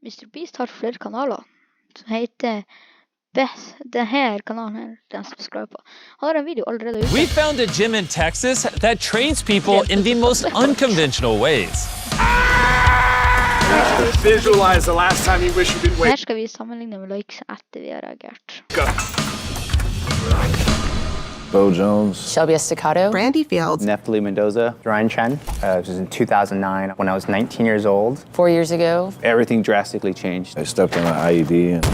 Mr. Beast har flere kanaler som heter den her kanalen her, den som skriver på. Han har en video allerede ute. We found a gym in Texas that trains people in the most unconventional ways. Visualize the last time you wish you didn't Her wait. skal vi sammenligne med likes etter vi har reagert. Go. Bo Jones. Shelby Estacado. Brandy Fields. Neftali Mendoza. Ryan Chen. This was in 2009 when I was 19 years old. 4 years ago. Everything drastically changed. I stepped on an IED and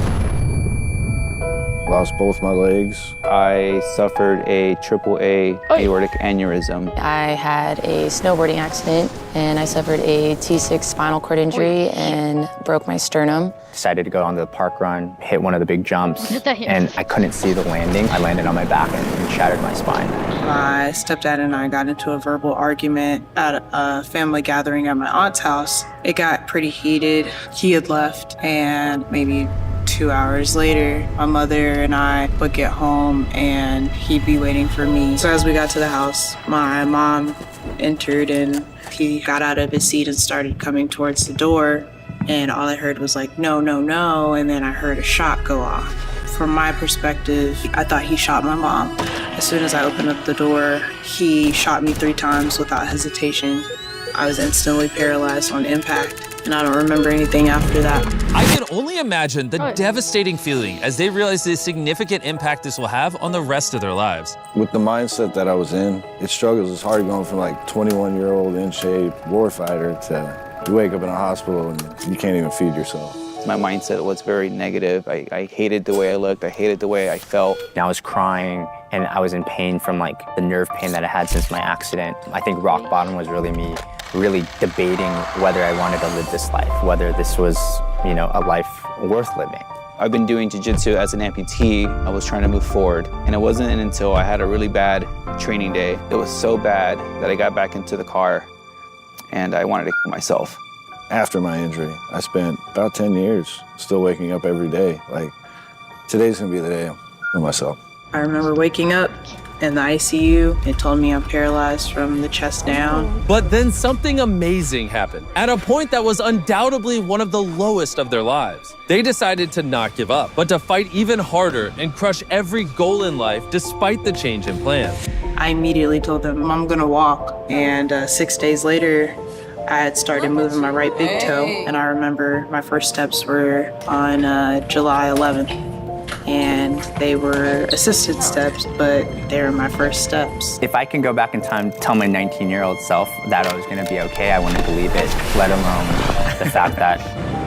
lost both my legs. I suffered a AAA aortic aneurysm. I had a snowboarding accident and I suffered a T6 spinal cord injury and broke my sternum. Decided to go on the park run, hit one of the big jumps, and I couldn't see the landing. I landed on my back and shattered my spine. My stepdad and I got into a verbal argument at a family gathering at my aunt's house. It got pretty heated. He had left, and maybe 2 hours later, my mother and I would get home and he'd be waiting for me. So as we got to the house, my mom entered and he got out of his seat and started coming towards the door. And all I heard was like, no, no, no. And then I heard a shot go off. From my perspective, I thought he shot my mom. As soon as I opened up the door, he shot me 3 times without hesitation. I was instantly paralyzed on impact. And I don't remember anything after that. I can only imagine the devastating feeling as they realize the significant impact this will have on the rest of their lives. With the mindset that I was in, it struggles. It's hard going from like 21-year-old in shape warfighter to you wake up in a hospital and you can't even feed yourself. My mindset was very negative. I hated the way I looked. I hated the way I felt. I was crying and I was in pain from like the nerve pain that I had since my accident. I think rock bottom was really me really debating whether I wanted to live this life, whether this was, you know, a life worth living. I've been doing jiu-jitsu as an amputee. I was trying to move forward, and it wasn't until I had a really bad training day. It was so bad that I got back into the car and I wanted to kill myself. After my injury, I spent about 10 years still waking up every day. Like, today's gonna be the day I'm with myself. I remember waking up in the ICU. It told me I'm paralyzed from the chest down. But then something amazing happened. At a point that was undoubtedly one of the lowest of their lives. They decided to not give up, but to fight even harder and crush every goal in life despite the change in plans. I immediately told them I'm gonna walk. And 6 days later, I had started moving my right big toe. And I remember my first steps were on July 11th. And they were assisted steps, but they were my first steps. If I can go back in time, tell my 19-year-old self that I was gonna be okay, I wouldn't believe it, let alone the fact that,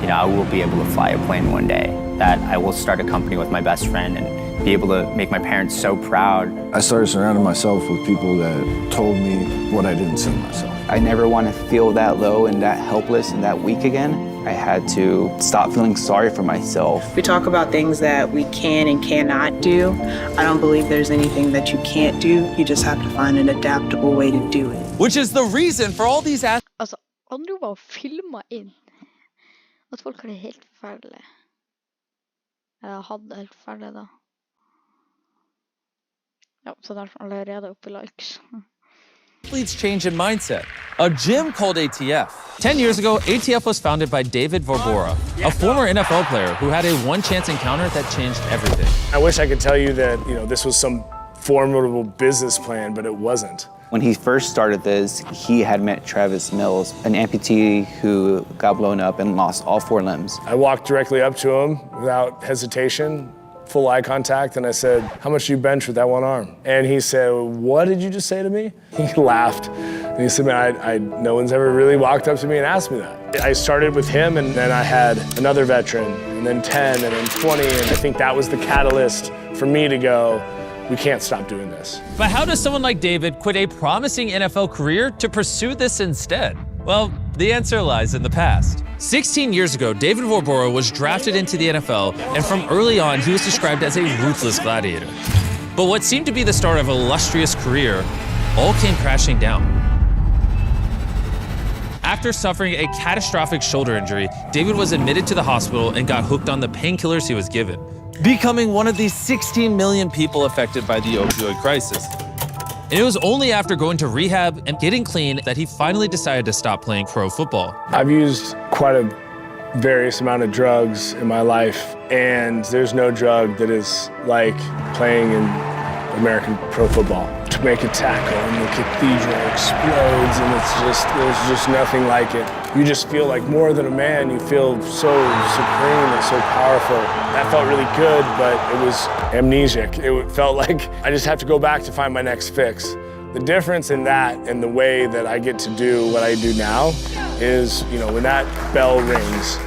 you know, I will be able to fly a plane one day, that I will start a company with my best friend and be able to make my parents so proud. I started surrounding myself with people that told me what I didn't see myself. I never want to feel that low and that helpless and that weak again. I had to stop feeling sorry for myself. We talk about things that we can and cannot do. I don't believe there's anything that you can't do. You just have to find an adaptable way to do it. Which is the reason for all these Altså, han jo bare filmet inn at folk har det helt forferdelig. Eller hadde det helt forferdelig da. Ja, så derfor allerede oppe I likes. athletes change in mindset. A gym called ATF. 10 years ago, ATF was founded by David Vorbora, a former NFL player who had a one-chance encounter that changed everything. I wish I could tell you that, this was some formidable business plan, but it wasn't. When he first started this, he had met Travis Mills, an amputee who got blown up and lost all 4 limbs. I walked directly up to him without hesitation, full eye contact, and I said, "How much do you bench with that one arm?" And he said, "What did you just say to me?" He laughed. And he said, "Man, no one's ever really walked up to me and asked me that." I started with him, and then I had another veteran, and then 10, and then 20, and I think that was the catalyst for me to go, we can't stop doing this. But how does someone like David quit a promising NFL career to pursue this instead? Well, the answer lies in the past. 16 years ago, David Vorbora was drafted into the NFL, and from early on, he was described as a ruthless gladiator. But what seemed to be the start of an illustrious career all came crashing down. After suffering a catastrophic shoulder injury, David was admitted to the hospital and got hooked on the painkillers he was given, becoming one of the 16 million people affected by the opioid crisis. And it was only after going to rehab and getting clean that he finally decided to stop playing pro football. I've used quite a various amount of drugs in my life, and there's no drug that is like playing in American pro football. To make a tackle and the cathedral explodes, and there's just nothing like it. You just feel like more than a man. You feel so supreme and so powerful. That felt really good, but it was amnesic. It felt like I just have to go back to find my next fix. The difference in that and the way that I get to do what I do now is, you know, when that bell rings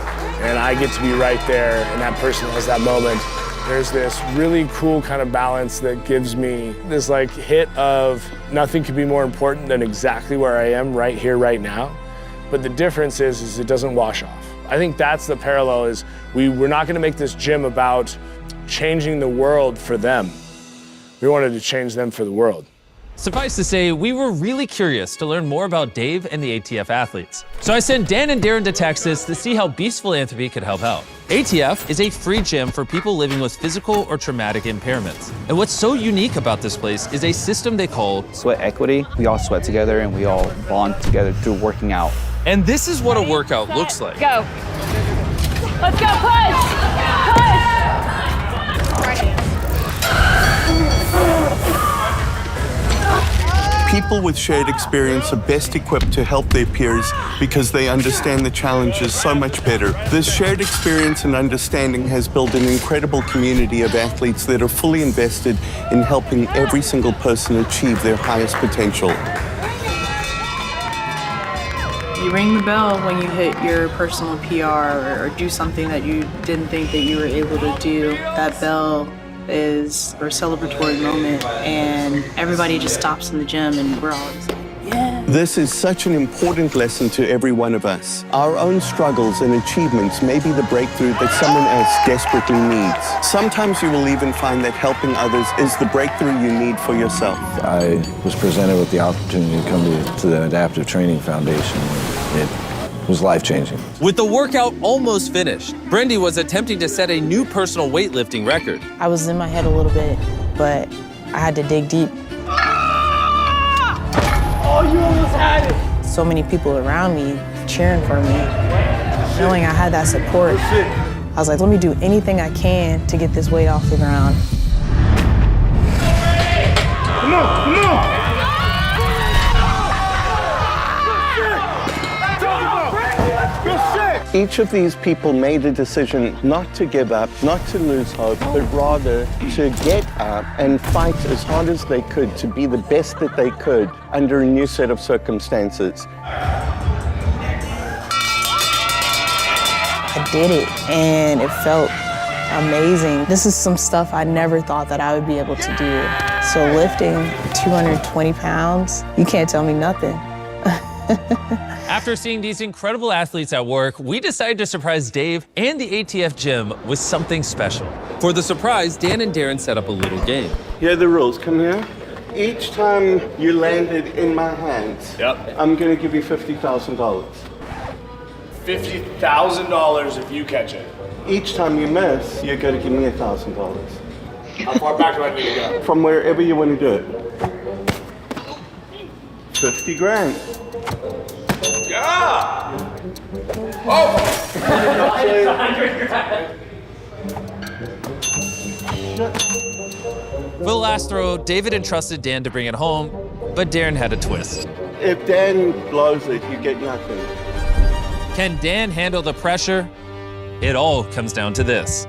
and I get to be right there and that person has that moment, there's this really cool kind of balance that gives me this like hit of nothing could be more important than exactly where I am right here, right now. But the difference is it doesn't wash off. I think that's the parallel is we're not gonna make this gym about changing the world for them. We wanted to change them for the world. Suffice to say, we were really curious to learn more about Dave and the ATF athletes. So I sent Dan and Darren to Texas to see how Beast Philanthropy could help out. ATF is a free gym for people living with physical or traumatic impairments. And what's so unique about this place is a system they call Sweat equity. We all sweat together and we all bond together through working out. And this is what a workout looks like. Go. Let's go, push! Push! People with shared experience are best equipped to help their peers because they understand the challenges so much better. This shared experience and understanding has built an incredible community of athletes that are fully invested in helping every single person achieve their highest potential. You ring the bell when you hit your personal PR or do something that you didn't think that you were able to do. That bell is a celebratory moment and everybody just stops in the gym and we're all just like, yeah. This is such an important lesson to every one of us. Our own struggles and achievements may be the breakthrough that someone else desperately needs. Sometimes you will even find that helping others is the breakthrough you need for yourself. I was presented with the opportunity to come to the Adaptive Training Foundation. It was life-changing. With the workout almost finished, Brendy was attempting to set a new personal weightlifting record. I was in my head a little bit, but I had to dig deep. Oh, you almost had it! So many people around me cheering for me, knowing I had that support. I was like, let me do anything I can to get this weight off the ground. Come on, come on! Each of these people made a decision not to give up, not to lose hope, but rather to get up and fight as hard as they could to be the best that they could under a new set of circumstances. I did it, and it felt amazing. This is some stuff I never thought that I would be able to do. So lifting 220 pounds, you can't tell me nothing. After seeing these incredible athletes at work, we decided to surprise Dave and the ATF gym with something special. For the surprise, Dan and Darren set up a little game. Here are the rules, come here. Each time you landed in my hands, I'm gonna give you $50,000. $50,000 if you catch it. Each time you miss, you're gonna give me $1,000. How far back do I need to go? From wherever you wanna do it. 50 grand. Yeah! Oh! For the last throw, David entrusted Dan to bring it home, but Darren had a twist. If Dan blows it, you get nothing. Can Dan handle the pressure? It all comes down to this.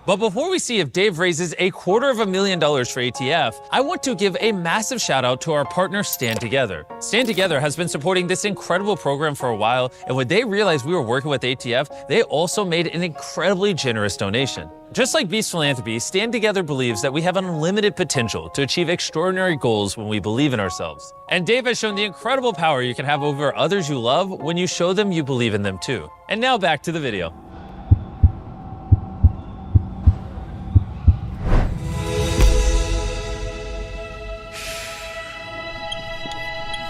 But before we see if Dave raises $250,000 for ATF, I want to give a massive shout out to our partner Stand Together. Stand Together has been supporting this incredible program for a while, and when they realized we were working with ATF, they also made an incredibly generous donation. Just like Beast Philanthropy, Stand Together believes that we have unlimited potential to achieve extraordinary goals when we believe in ourselves. And Dave has shown the incredible power you can have over others you love when you show them you believe in them too. And now back to the video.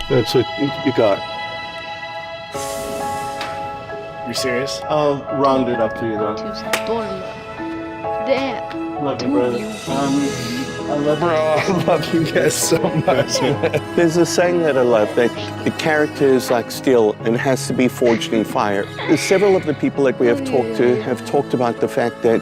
That's what you got. You serious? I'll round it up to you though. $1000. Damn. Love you, brother. Bro, I love you guys so much. There's a saying that I love, that the character is like steel and has to be forged in fire. Several of the people that we have talked to have talked about the fact that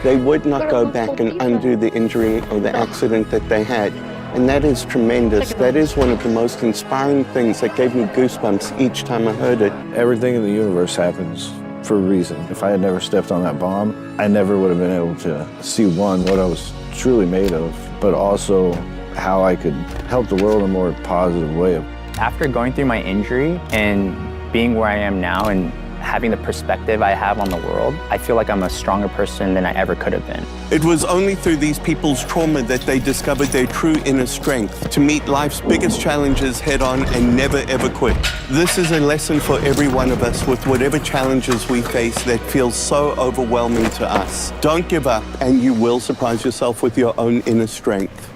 they would not go back and undo the injury or the accident that they had. And that is tremendous. That is one of the most inspiring things that gave me goosebumps each time I heard it. Everything in the universe happens for a reason. If I had never stepped on that bomb, I never would have been able to see, one, what I was truly made of, but also how I could help the world in a more positive way. After going through my injury and being where I am now and having the perspective I have on the world, I feel like I'm a stronger person than I ever could have been. It was only through these people's trauma that they discovered their true inner strength to meet life's biggest challenges head on and never ever quit. This is a lesson for every one of us with whatever challenges we face that feels so overwhelming to us. Don't give up and you will surprise yourself with your own inner strength.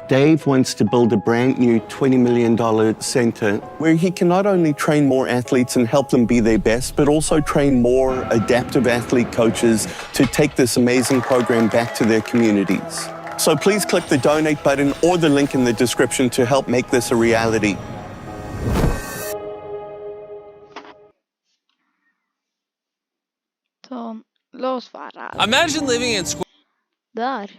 Dave wants to build a brand new $20 million center where he can not only train more athletes and help them be their best, but also train more adaptive athlete coaches to take this amazing program back to their communities. So please click the donate button or the link in the description to help make this a reality. Sånn, la oss være her. Imagine living in Der.